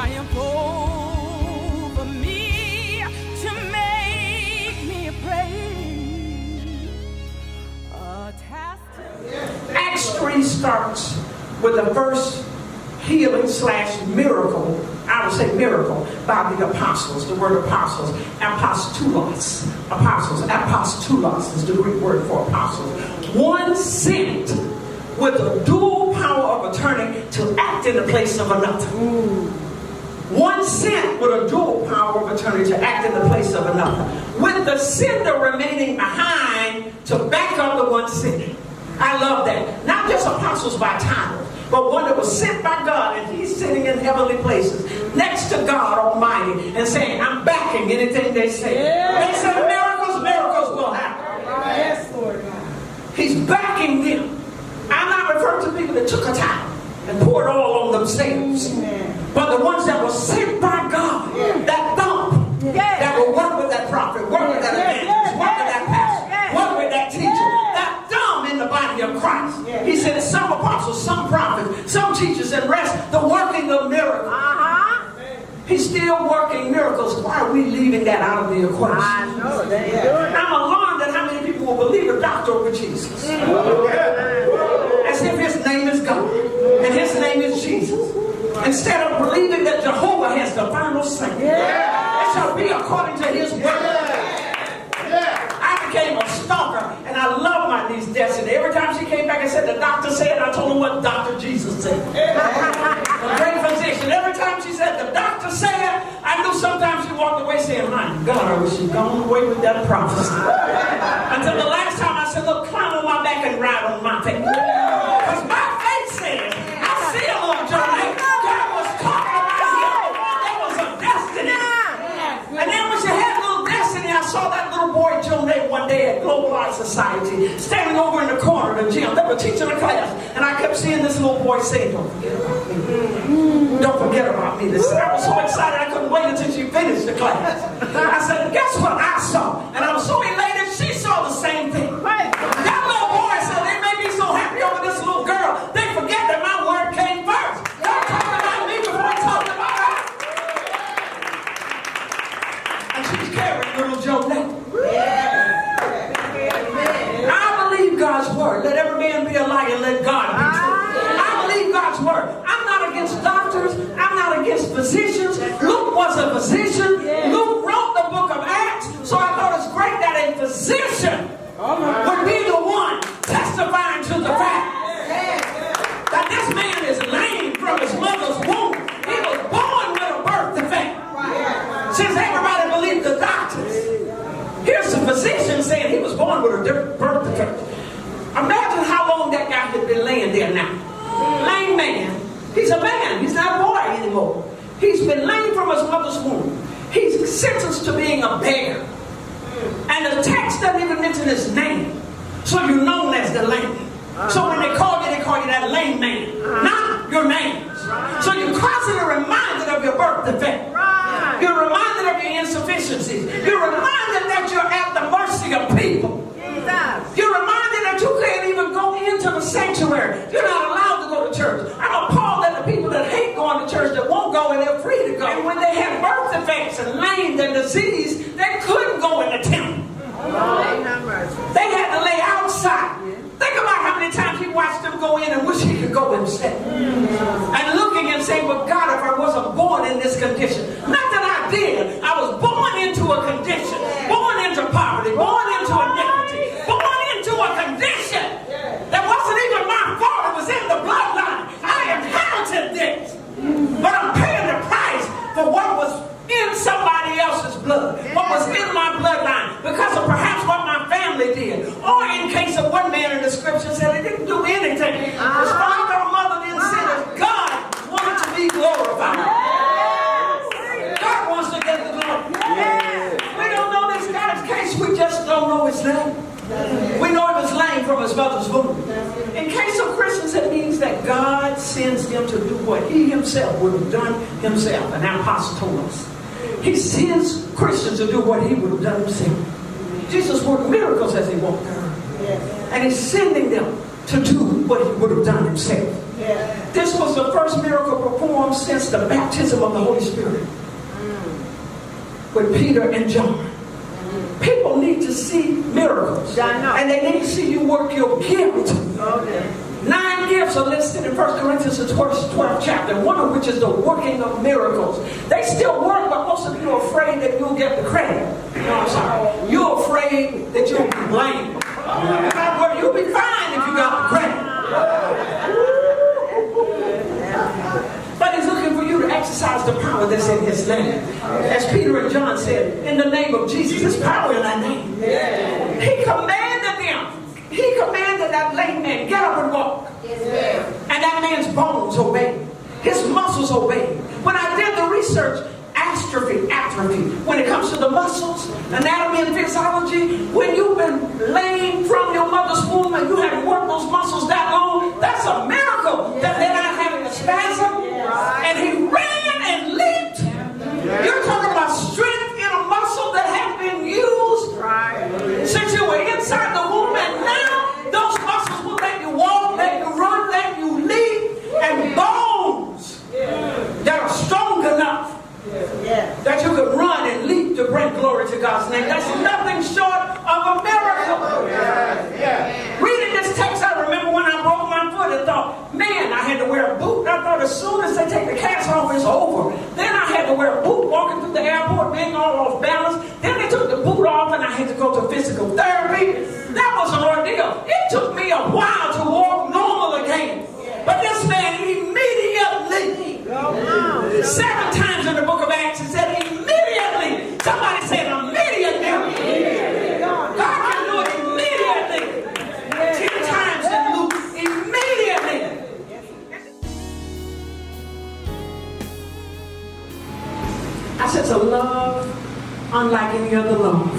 triumph over me to make me praise. A task. Acts 3 starts with the first healing / miracle, I would say miracle, by the apostles. The word apostles, apostolos. Apostolos is the Greek word for apostles. One sent with a dual power of attorney to act in the place of another. One sent with a dual power of attorney to act in the place of another, with the sender remaining behind to back up the one sent. I love that. Not just apostles by title, but one that was sent by God, and he's sitting in heavenly places next to God Almighty and saying, I'm backing anything they say. They say miracles will happen. Yes, Lord God. He's backing them. I'm not referring to people that took a title and poured all on themselves, but the ones that were sent by God, that thumb, that will work with that prophet, work with that evangelist, work with that pastor, work with that teacher, that thumb in the body of Christ. He said some apostles, some prophets, some teachers, and rest the working of miracles. He's still working miracles. Why are we leaving that out of the equation? I know. I'm alarmed at how many people will believe a doctor over Jesus. As if his name is God and his name is Jesus. Instead of believing that Jehovah has the final say. It shall be according to his word. I became a stalker, and I love my niece Destiny. Every time she came back and said, the doctor said, I told her what Dr. Jesus said. A great physician. Every time she said, the doctor said, I knew sometimes she walked away saying, my God, I wish she'd gone away with that prophecy. Until the last time I said, look, climb on my back and ride on my face. Because my faith says, I see a little journey. God was talking about you. There was a destiny. And then when she had a little destiny, I saw that little boy, Jonah, one day at Globalized Society, standing over in the corner of the gym. They were teaching a class. And I kept seeing this little boy say, don't forget about me. Don't forget about me. I was so excited I couldn't wait until she finished the class. I said, guess what I saw? And I was so elated, she saw the same thing. That little boy said, they may be so happy over this little girl, they forget that my word came first. Y'all talking about me before I talked about her. And she's carrying little Jonah. I believe God's word. Let every man be a liar, let God be true. I believe God's word. I'm not against doctors. I'm not against physicians. Luke was a physician. Luke wrote the book of Acts. So I thought it's great that a physician would be the one testifying to the fact that this man is lame from his mother's womb. He was born with a birth defect. Since everybody believed the doctors, here's the physician saying he was born with a birth defect. Imagine how long that guy had been laying there now. Lame man. He's a man. He's not a boy anymore. He's been lame from his mother's womb. He's sentenced to being a beggar. And the text doesn't even mention his name. So you're known as the lame. So when they call you that lame man. Not your name. So you're constantly reminded of your birth defect. You're reminded of your insufficiencies. You're reminded that you're at the mercy of people. You're reminded that you can't even go into the sanctuary. You're not allowed to go to church. I'm appalled at the people that hate going to church that won't go and they're free to go. And when they had birth defects and lame and disease, they couldn't go in the temple. They had to lay outside. Think about how many times he watched them go in and wish he could go himself. And looking and saying, well, God, if I wasn't born in this condition. Not that I did. I was born into a condition. Born into poverty. Born into iniquity. Born into a condition that wasn't even my fault. It was in the bloodline. I inherited this. But I'm paying the price for what was in somebody else's blood. What was in my bloodline. Because of perhaps what my family did. Or in case of one man in the scripture said he didn't do anything. His father or mother didn't sin us. God wanted to be glorified. God wants to get the glory. We don't know this guy's case. We just don't know his name. We know he was lame from his mother's womb. In case of Christians, it means that God sends them to do what he himself would have done himself. And our apostle told us. He sends Christians to do what he would have done himself. Jesus worked miracles as he walked down. And he's sending them to do what he would have done himself. This was the first miracle performed since the baptism of the Holy Spirit with Peter and John. People need to see miracles. And they need to see you work your gift. 9 gifts are listed in 1 Corinthians, the 12th chapter, one of which is the working of miracles. They still work, but most of you are afraid that you'll get the credit. No, I'm sorry. You're afraid that you'll be blamed. Well, you'll be fine if you got the credit. But he's looking for you to exercise the power that's in his name. As Peter and John said, in the name of Jesus, there's power in that name. He commanded them. He commanded that lame man, get up and walk. And that man's bones obeyed. His muscles obeyed. When I did the research, atrophy. When it comes to the muscles, anatomy and physiology, when you've been lame from your mother's womb and you haven't worked those muscles that long, that's a miracle that they're not having a spasm. And he ran and leaped. You're talking about strength in a muscle that hadn't been used since you were inside the womb, and now those muscles will let you walk, let you run, let you leap, and bones that are strong enough that you can run and leap to bring glory to God's name. That's nothing short of a miracle. Reading this text, I remember when I broke my foot and thought, man, I had to wear a boot. I thought as soon as they take the cast off, it's over. Then I had to wear a boot walking through the airport, being all off balance. Then they took the boot off and I had to go to physical therapy. That was an ordeal. It took me a while to walk normal again. But this man immediately, 7 times in the book of Acts, it said immediately. Somebody said immediately. God can do it immediately. 10 times in Luke, immediately. I sense a love unlike any other love.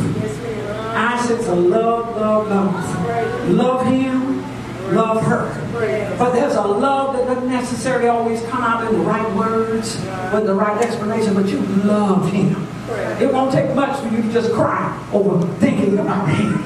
I sense a love. Love him, love her. But there's a love that doesn't necessarily always come out in the right words, with the right explanation, but you love him. It won't take much for you to just cry over thinking about him.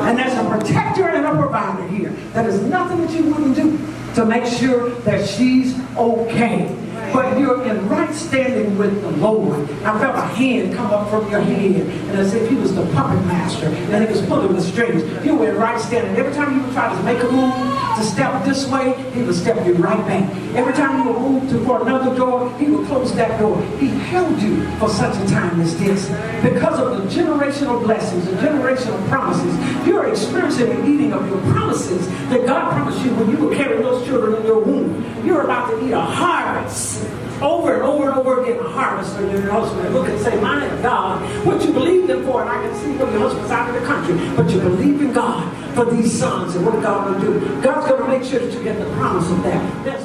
And there's a protector and a provider here. That is nothing that you wouldn't do to make sure that she's okay. But you're in right standing with the Lord. I felt a hand come up from your head, and as if he was the puppet master, and he was pulling the strings. You were in right standing. Every time you would try to make a move to step this way, he would step you right back. Every time you would move for another door, he would close that door. He held you for such a time as this. Because of the generational blessings, the generational promises, you're experiencing the eating of your promises that God promised you when you were carrying those children in your womb. You're about to eat a harvest. Over and over and over again, a harvest for your husband. Look and say, my God, what you believed him for, and I can see when your husband's out of the country, but you believe in God for these sons and what God will do. God's going to make sure that you get the promise of that. That's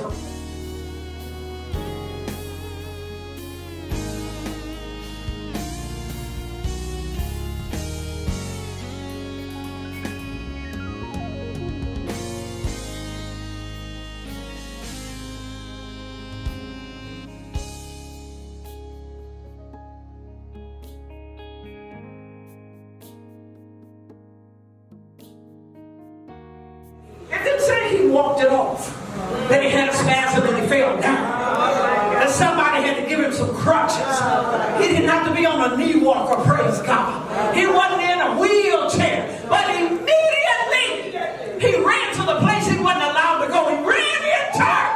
walked it off. Then he had a spasm and he fell down. And somebody had to give him some crutches. He didn't have to be on a knee walker, praise God. He wasn't in a wheelchair. But immediately he ran to the place he wasn't allowed to go. He ran in church.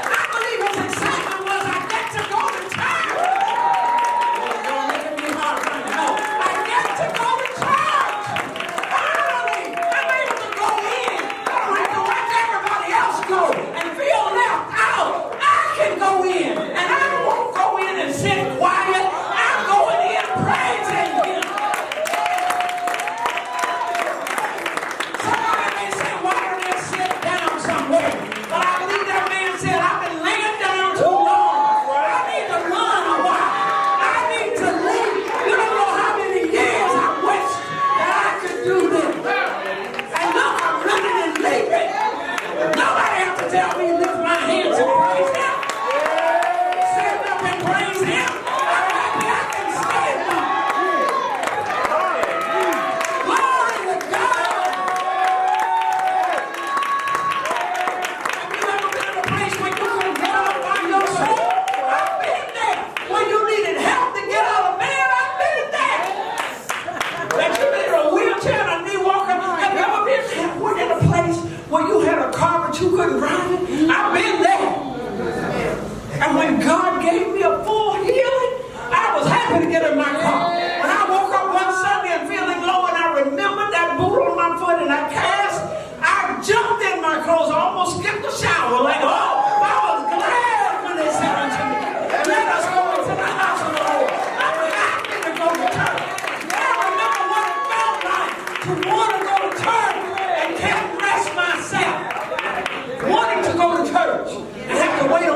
I believe his excitement was, I get to go to church. Don't let it be hard right now. I get to go to church. Finally, I'm able to go in. Go and feel left out. I can go in, and I won't go in and sit quiet. I'm going in praising him.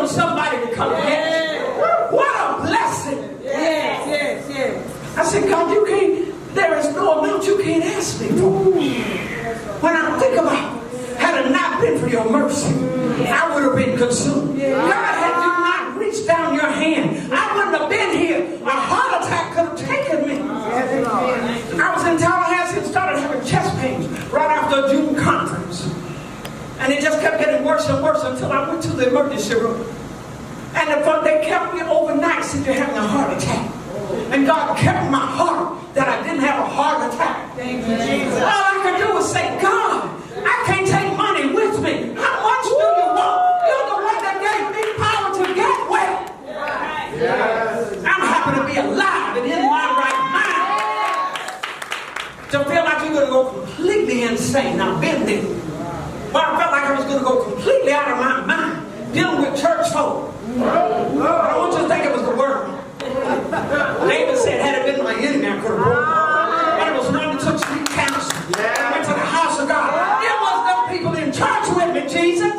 on somebody to come get you. What a blessing. I said, God, you can't, there is no amount you can't ask me for. When I think about, had it not been for your mercy, I would have been consumed. God, had you not reached down your hand, I wouldn't have been here. A heart attack could have taken me. I was in Tallahassee and started having chest pains right after a June conference. And it just kept getting worse and worse until I went to the emergency room. And they kept me overnight since you're having a heart attack. And God kept my heart that I didn't have a heart attack. All I could do was say, God, I can't take money with me. How much do you want? You're the one that gave me power to get well. I'm happy to be alive and in my right mind. To feel like you're going to go completely insane. I've been there. But I felt like I was going to go completely out of my mind dealing with church folk. I don't want you to think it was the word. David said, had it been my enemy, I could have broken. But it was one that took street counsel. I went to the house of God. There was no people in church with me, Jesus.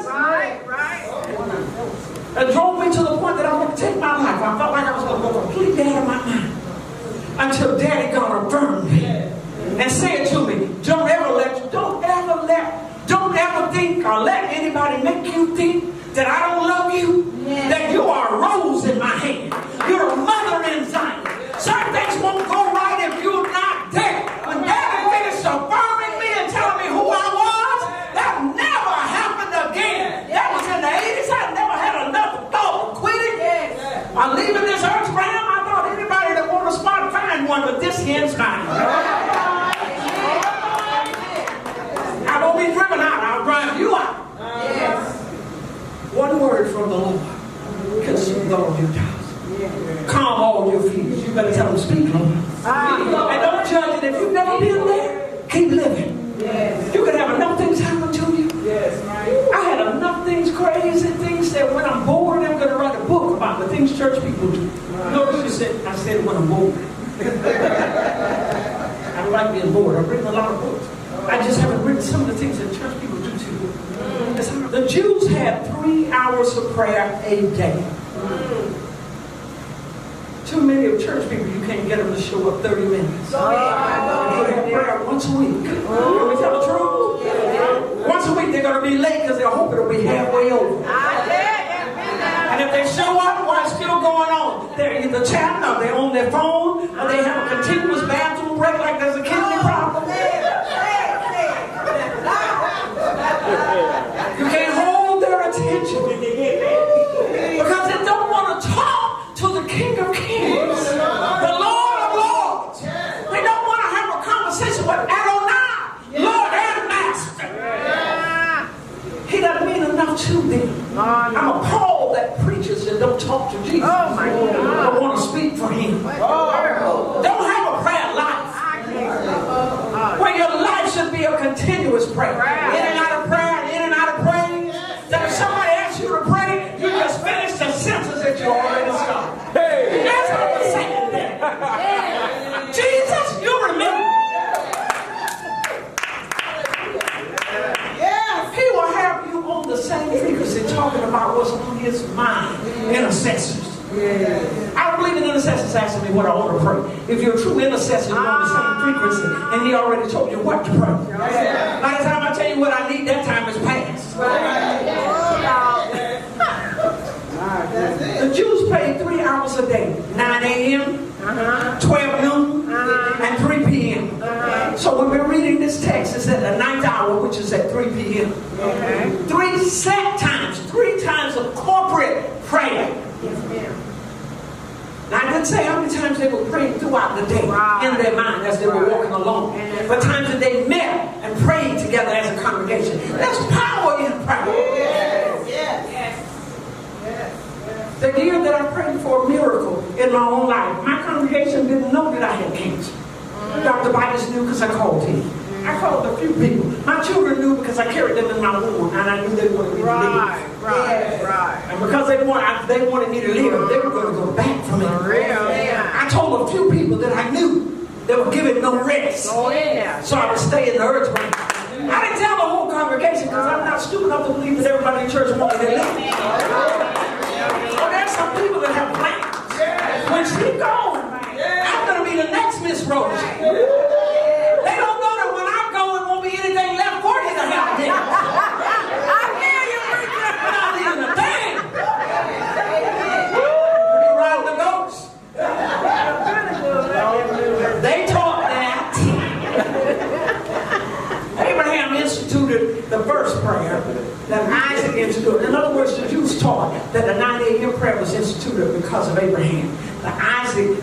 It drove me to the point that I was going to take my life. I felt like I was going to go completely out of my mind. Until Daddy God affirmed me and said to me, don't ever think or let anybody make you think that I don't love you, that you are a rose in my hand. You're a mother in Zion. Certain things won't go right if you're not there. When Daddy finished affirming me and telling me who I was, that never happened again. That was in the 80s. I never had enough thought of quitting. I'm leaving this earth realm. I thought anybody that want a spot find one, but this hand's mine. I won't be driven out. I'll drive you out. One word from the Lord can soothe all your doubts. Calm all your fears. You better tell them, speak, Lord. And don't judge it. If you've never been there, keep living. You can have enough things happen to you. I had enough things, crazy things, that when I'm bored, I'm going to write a book about the things church people do. Notice you said, I said when I'm bored. I don't like being bored. I've written a lot of books. I just haven't written some of the things that church people do to you. The Jews had 3 hours of prayer a day. Too many of church people, you can't get them to show up 30 minutes. They have prayer once a week. Can we tell the truth? Once a week they're going to be late because they're hoping it'll be halfway over. And if they show up while it's still going on, they're either chatting or they're on their phone or they have a continuous bathroom break like there's a kidney problem. You can't hold their attention because they don't want to talk to the King of Kings, the Lord of Lords. They don't want to have a conversation with Adonai, Lord and Master. He doesn't mean enough to them. I'm appalled that preachers that don't talk to Jesus don't want to speak for him. Don't have a prayer life where your life should be a continuous prayer. In and out of prayer, in and out of praying. That if somebody asks you to pray, you just finish the sentence that you already started. That's what I'm saying there. Jesus, you remember. He will have you on the same frequency talking about what's on his mind. Intercessors. I don't believe in intercessors asking me what I want to pray. If you're a true intercessor, you're on the same frequency, and he already told you what to pray. By the time I tell you what I need, that time is past. The Jews prayed 3 hours a day, 9 a.m., 12 noon, and 3 p.m. So when we're reading this text, it's at the 9th hour, which is at 3 p.m. 3 set times, 3 times of corporate prayer. Now, I didn't say how many times they were praying throughout the day in their mind as they were walking along. But times that they met and prayed together as a congregation. There's power in prayer. The year that I prayed for a miracle in my own life, my congregation didn't know that I had cancer. Dr. Bites knew because I called him. I called a few people. My children knew because I carried them in my womb, and I knew they wanted me to live. And because they wanted me to live, they were going to go back from it. I told a few people that I knew they were giving no rest. So I would stay in the earth realm. I didn't tell the whole congregation because I'm not stupid enough to believe that everybody in church wanted to live. a.m. prayer was instituted because of Abraham.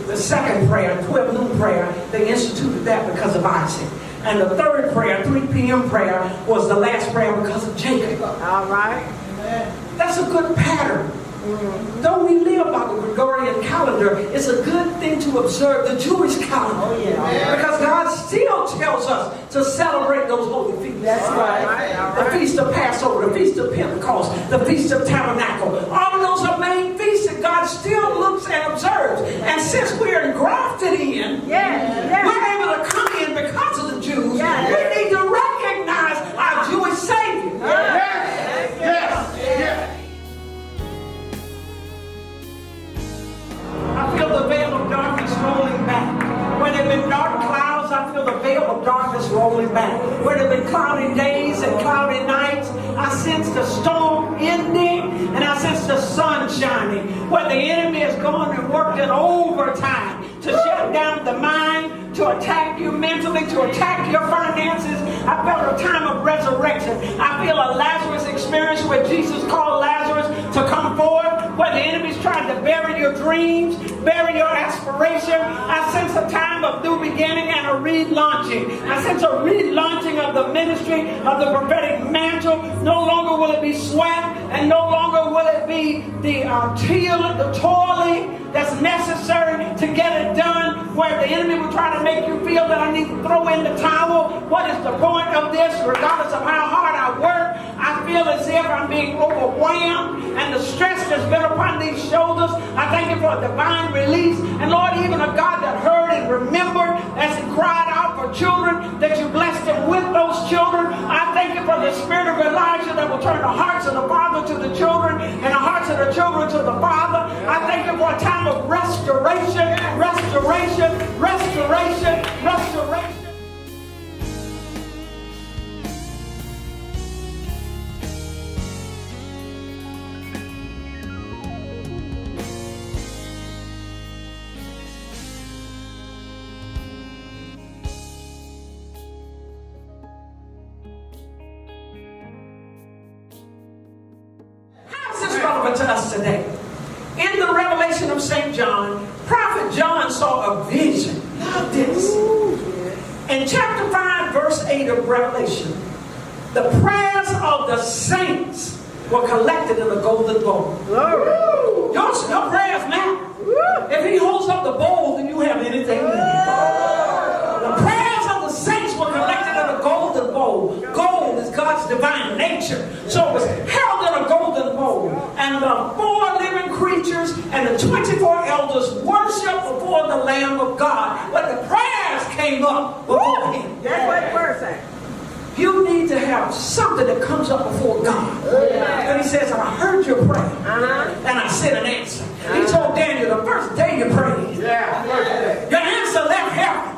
The second prayer, 12 noon prayer, they instituted that because of Isaac. And the third prayer, 3 p.m. prayer, was the last prayer because of Jacob. All right. That's a good pattern. Though we live by the Gregorian calendar, it's a good thing to observe the Jewish calendar. Oh, yeah. Because God still tells us to celebrate those holy feasts. That's right. The Feast of Passover, the Feast of Pentecost, the Feast of Tabernacle. All of those are main feasts that God still looks and observes. And since we're engrafted in, we're able to come in because of the Jews. We need to recognize our Jewish Savior. I feel the veil of darkness rolling back. Where there have been dark clouds, I feel the veil of darkness rolling back. Where there have been cloudy days and cloudy nights, I sense the storm ending and I sense the sun shining. Where the enemy has gone and worked in overtime to shut down the mind, to attack you mentally, to attack your finances. I felt a time of resurrection. I feel a Lazarus experience where Jesus called Lazarus to come forward, where the enemy's trying to bury your dreams, bury your aspiration. I sense a time of new beginning and a relaunching. I sense a relaunching of the ministry, of the prophetic mantle. No longer will it be sweat, and no longer will it be the toiling that's necessary to get it done, where the enemy will try to make you feel that I need to throw in the towel. What is the point of this? Regardless of how hard I work, I feel as if I'm being overwhelmed, and the stress that's been upon these shoulders, I thank you for a divine release. And Lord, even a God that heard and remembered as he cried out for children, that you blessed him with those children. I thank you for the spirit of Elijah that will turn the hearts of the father to the children and the hearts of the children to the father. I thank you for a time of restoration, restoration, restoration, restoration. To us today. In the revelation of St. John, Prophet John saw a vision. Love this. In chapter 5, verse 8 of Revelation, the prayers of the saints were collected in a golden bowl. Your prayers matter. If he holds up the bowl, then you have anything in it. The prayers of the saints were collected in a golden bowl. Gold is God's divine nature. So it was held in a golden bowl. And the 4 living creatures and the 24 elders worshiped before the Lamb of God. But the prayers came up before him. That's what verse says. You need to have something that comes up before God. And he says, I heard your prayer. And I sent an answer. He told Daniel, the first day you prayed, your answer left heaven.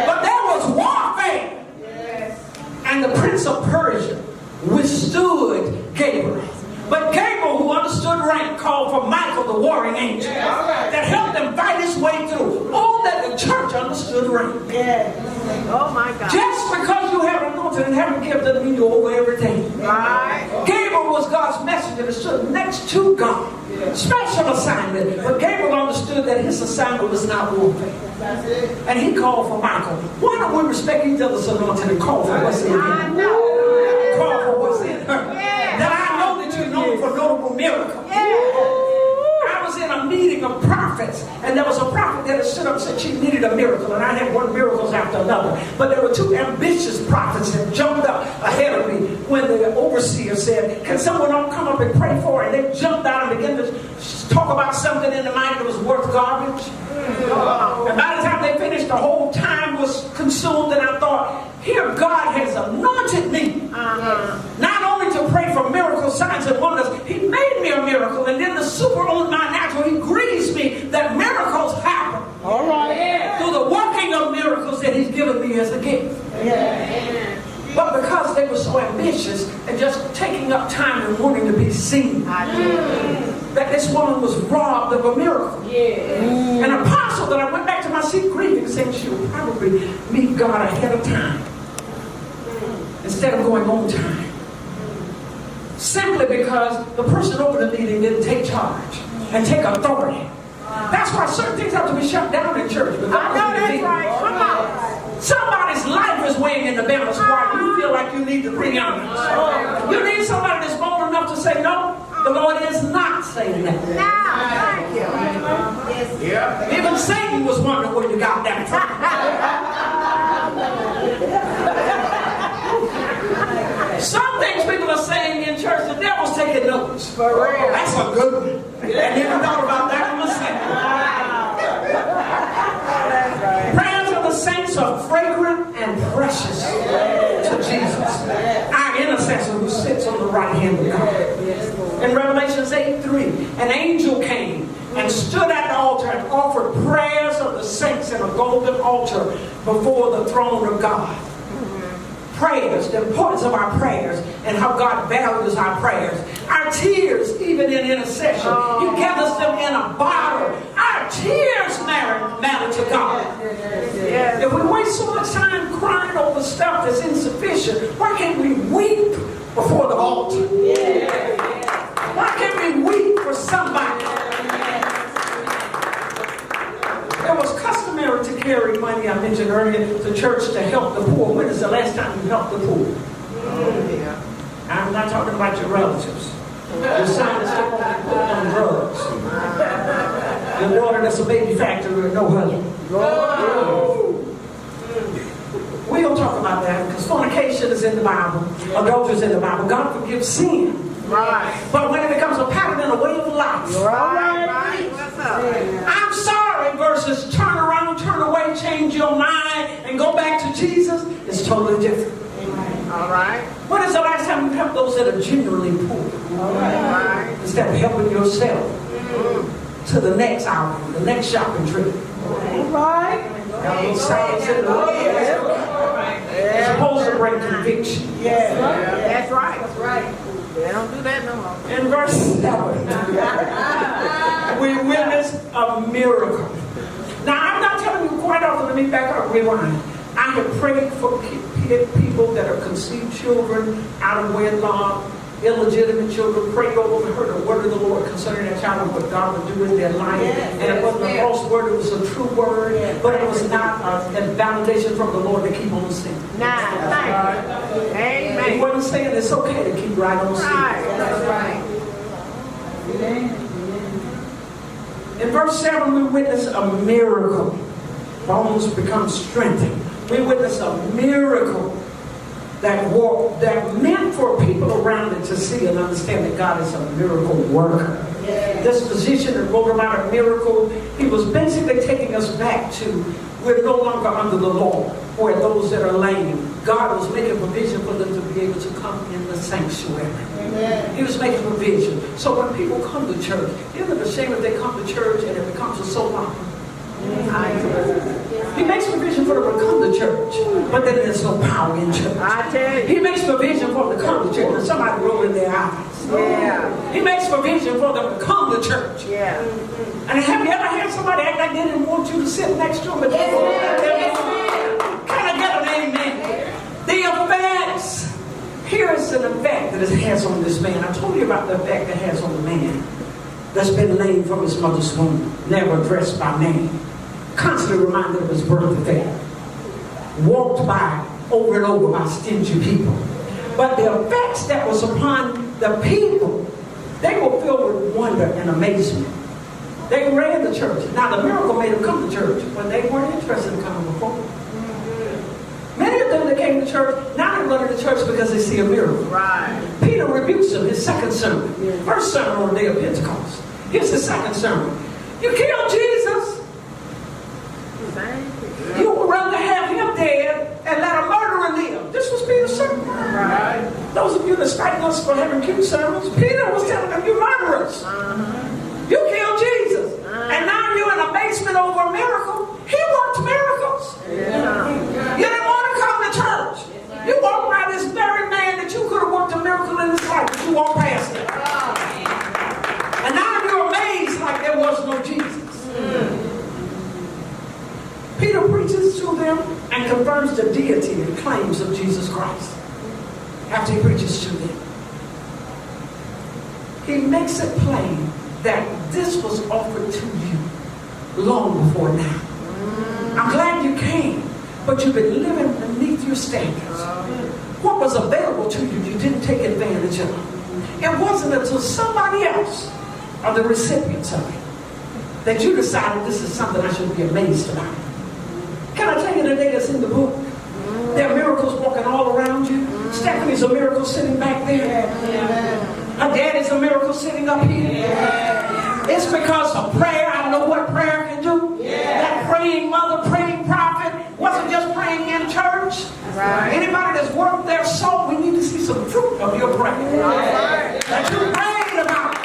But there was warfare. And the prince of Persia withstood Gabriel. But Gabriel, who understood rank, called for Michael, the warring angel, that helped him fight his way through. All that the church understood rank. Oh my God. Just because you have anointed and haven't given doesn't mean you're over everything. Gabriel was God's messenger that stood next to God. Special assignment. But Gabriel understood that his assignment was not warfare. And he called for Michael. Why don't we respect each other's anointing and call for what's in him? I know. Call for what's in her. That I know that you're known for notable miracles. I was in a meeting of prophets, and there was a prophet that had stood up and said she needed a miracle, and I had one miracle after another. But there were 2 ambitious prophets that jumped up ahead of me when the overseer said, can someone come up and pray for her? And they jumped out and began to talk about something in the mind that was worth garbage. And by the time they finished, the whole time was consumed, and I thought, here God has anointed me. Not only to pray for miracles, signs, and wonders, he made me a miracle, and then the super on my natural, he agrees me that miracles happen. Through the working of miracles that he's given me as a gift. But because they were so ambitious and just taking up time and wanting to be seen, that this woman was robbed of a miracle. An apostle that I went back to my seat grieving, saying she would probably meet God ahead of time instead of going on time. Simply because the person over the meeting didn't take charge. and take authority. That's why certain things have to be shut down in church. I know that's right. Come on. Somebody's life is weighing in the balance while you feel like you need to bring out. You need somebody that's bold enough to say, no, the Lord is not saying that. Thank you. Yeah. Even Satan was wondering where you got that from. Some things people are saying in church, the devil's taking notes. For real. That's a good one. I never thought about that one myself. That's right. Prayers of the saints are fragrant and precious to Jesus, our intercessor who sits on the right hand of God. In Revelation 8:3, an angel came and stood at the altar and offered prayers of the saints in a golden altar before the throne of God. Prayers, the importance of our prayers and how God values our prayers. Our tears, even in intercession, He gathers them in a bottle. Our tears matter to God. If we waste so much time crying over stuff that's insufficient, why can't we weep before the altar? Why can't we weep for somebody? It was customary to carry money, I mentioned earlier, to church to help the poor. When is the last time you helped the poor? I'm not talking about your relatives. Your son is still on drugs. Your daughter that's a baby factory with no husband. We don't talk about that because fornication is in the Bible. Adultery is in the Bible. God forgives sin. Right. But when it becomes a pattern and a way of life, Right. What's up? I'm sorry versus turn around, turn away, change your mind, and go back to Jesus, it's totally different. All right. When is the last time you helped those that are genuinely poor? All right. Instead of helping yourself to the next hour, the next shopping trip. Right. It's supposed to bring conviction. Yeah. That's right. That's right. They don't do that no more. In verse 7, we witness a miracle. Now, I'm not telling you quite often, let me back up, rewind. I have prayed for people that are conceived children, out of wedlock, illegitimate children. Prayed over and heard the word of the Lord concerning that child and what God would do in their life. And it wasn't a false word, it was a true word. But it was not a validation from the Lord to keep on sinning. Nah, thank you. He Amen. wasn't saying it's okay to keep right on sinning. Right. That's right. In verse 7, we witness a miracle. Bones become strengthened. We witness a miracle that meant for people around it to see and understand that God is a miracle worker. This physician that wrote about a miracle, he was basically taking us back to we're no longer under the law, where those that are lame, God was making provision for them to be able to come in the sanctuary. He was making provision. So when people come to church, isn't it a shame if they come to church and it becomes a soap opera? He makes provision for them to come to church, but then there's no power in church. I tell you. He makes provision for them to come to church, and somebody rolling their eyes. Yeah. He makes provision for them to come to church. Yeah. And have you ever had somebody act like they didn't want you to sit next to them? But Can I get an amen? The effects. Here is an effect that it has on this man. I told you about the effect it has on the man that's been lame from his mother's womb, never addressed by name, constantly reminded of his birth defect, walked by over and over by stingy people. But the effects that was upon the people, they were filled with wonder and amazement. They ran the church. Now the miracle made them come to church, but they weren't interested in coming before. Many of them that came to church, now they're running to church because they see a miracle. Right. Peter rebukes them, his second sermon. First sermon on the day of Pentecost. Here's the second sermon. You killed Jesus. You would rather have him dead and let a murderer live. This was Peter's sermon. Right. Those of you that's fighting us for having cute sermons, Peter was telling them, you murderers. You killed Jesus. And now you're in amazement over a miracle. He worked miracles. You didn't want to come to church. You walked by this very man that you could have worked a miracle in his life, but you walked past it. And now you're amazed like there was no Jesus. Peter preaches to them and confirms the deity and claims of Jesus Christ. After he preaches to them, he makes it plain that this was offered to you long before now. I'm glad you came, but you've been living beneath your standards. What was available to you, you didn't take advantage of. It wasn't until somebody else are the recipients of it that you decided this is something I should be amazed about. Can I tell you today that's in the book? There are miracles walking all around you. Stephanie's a miracle sitting back there. Her daddy's a miracle sitting up here. It's because of prayer. I know what prayer can do. That praying mother, praying prophet wasn't just praying in church. Anybody that's worked their soul, we need to see some fruit of your prayer. That you prayed about it.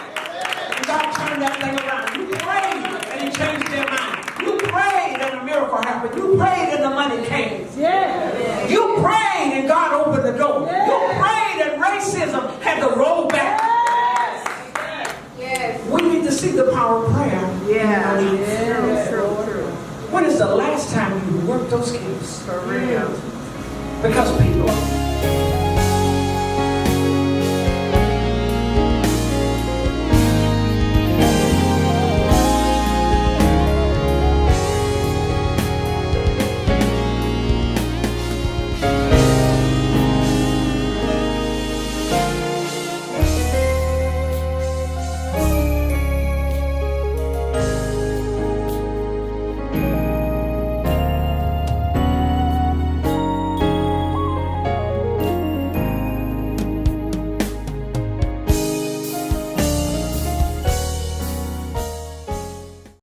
And God turned that thing around. You prayed and He changed their mind. You prayed and a miracle happened. You prayed and the money came. You prayed and God opened the door. You prayed and racism had to roll back. We need to see the power of prayer. True. When is the last time you worked those gifts? For real. Because people